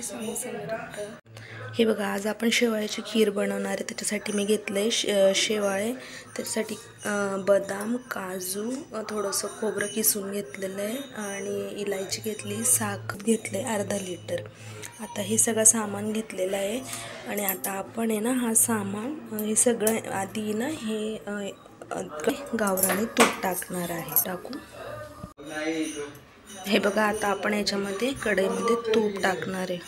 स्वामी समर्थ। हे बघा, आज आपण शेवाळ्याची खीर बनवणार आहे। त्याच्यासाठी मी घेतलंय शेवाळे, त्याच्यासाठी बदाम, काजू, थोडंसं खोबरं किसून घेतलेलं आहे आणि इलायची घेतली, साखर घेतले अर्धा लिटर। आता हे सगळं सामान घेतलेलं आहे आणि आता आपण आहे ना हा सामान हे सगळं आधी ना हे गावरानी तूप टाकणार आहे। टाकू हे बघा, आता आपण याच्यामध्ये कढईमध्ये तूप टाकणार आहे।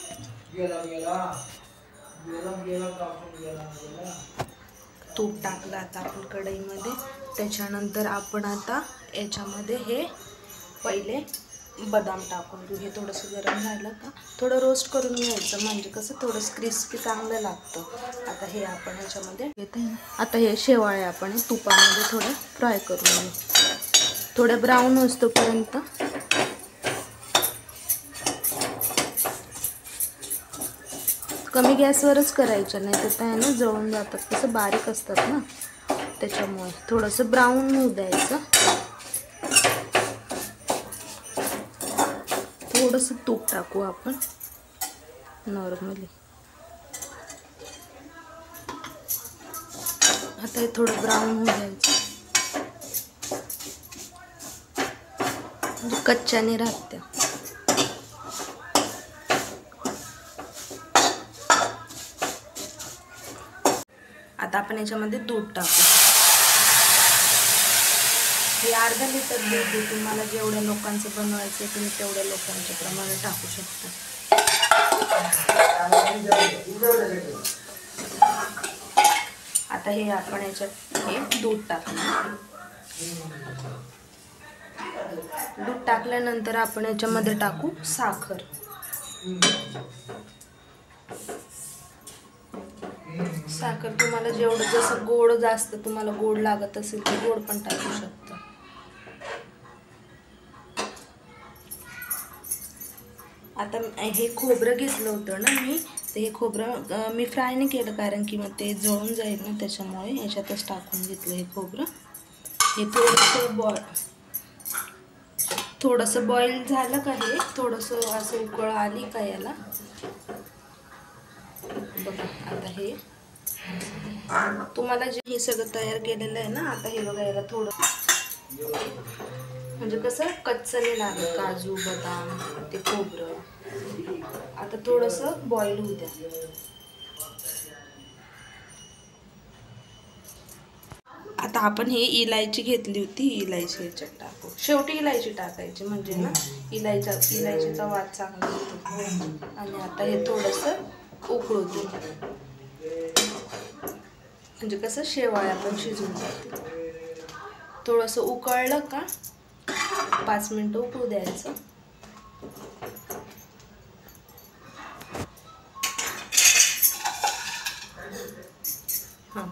तूप टाकलं आता आपण कढईमध्ये। त्याच्यानंतर आपण आता याच्यामध्ये हे पहिले बदाम टाकून घेऊ। हे थोडंसं गरम झालं का थोडं रोस्ट करून घ्यायचं, म्हणजे कसं थोडंसं क्रिस्पी चांगलं लागतं। आता हे आपण याच्यामध्ये घेते। आता हे शेवाळे आपण तुपामध्ये थोडं फ्राय करून घेऊ, थोडं ब्राऊन होईपर्यंत। कमी गॅसवरच करायचं, नाही तर त्या ना जळून जातात, कसं बारीक असतात ना, त्याच्यामुळे थोडंसं ब्राऊन होऊ द्यायचं। थोडंसं तूप टाकू आपण नॉर्मली। आता हे थोडं ब्राऊन होऊ द्यायचं, म्हणजे कच्च्याने राहत्या। आता आपण याच्यामध्ये दूध टाकू। हे अर्धा लिटर दूध आहे, तुम्हाला जेवढ्या लोकांचं बनवायचं तुम्ही तेवढ्या लोकांच्या प्रमाणे टाकू शकता। आता हे आपण याच्यात हे दूध टाकणार। दूध टाकल्यानंतर आपण याच्यामध्ये टाकू साखर। साखर तुम्हाला जेवढं, जसं गोड जास्त तुम्हाला गोड लागत असेल तर गोड पण टाकू शकता। आता हे खोबरं घेतलं होतं ना मी, तर हे खोबरं मी फ्राय नाही केलं, कारण की मग ते जळून जाईल ना, त्याच्यामुळे याच्यातच टाकून घेतलं हे खोबरं। हे थोडंसं बॉईल झालं का, हे थोडंसं असं उकळ आली का याला बघा। आता हे तुम्हाला जे हे सगळं तयार केलेलं आहे ना, आता हे बघा, याला थोडं म्हणजे कसं कच्चं नाही लागत, काजू बदाम ते खोबरं। आता थोडंसं बॉईल होऊ द्या। आता आपण हे इलायची घेतली होती, इलायची याच्यात टाकू। शेवटी इलायची टाकायची, म्हणजे ना इलायचीचा वास चांगला येतो। आणि आता हे थोडंसं उकळू दे, म्हणजे कसं शेवाळ्या पण शिजून जातील। थोडंसं उकळलं का 5 मिनिटं उकळू द्यायचं। हां,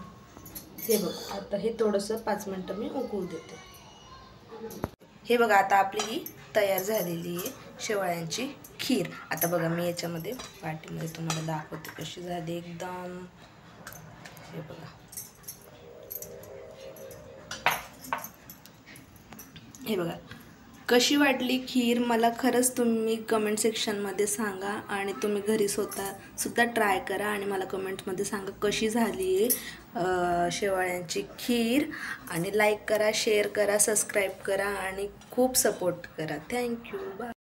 हे बघा, आता हे थोडंसं 5 मिनिटं मी उकळू देते। हे बघा, आता आपली ही तयार झालेली आहे शेवाळ्यांची खीर। आता बघा, मी याच्यामध्ये वाटीमध्ये तुम्हाला दाखवते कशी झाली एकदम। हे बघा, हे बघा कशी वाटली खीर, मला खरंच तुम्ही कमेंट सेक्शनमध्ये सांगा। आणि तुम्ही घरी सुद्धा ट्राय करा आणि मला कमेंटमध्ये सांगा कशी झाली आहे शेवाळ्यांची खीर। आणि लाईक करा, शेअर करा, सबस्क्राईब करा आणि खूप सपोर्ट करा। Thank you, bye.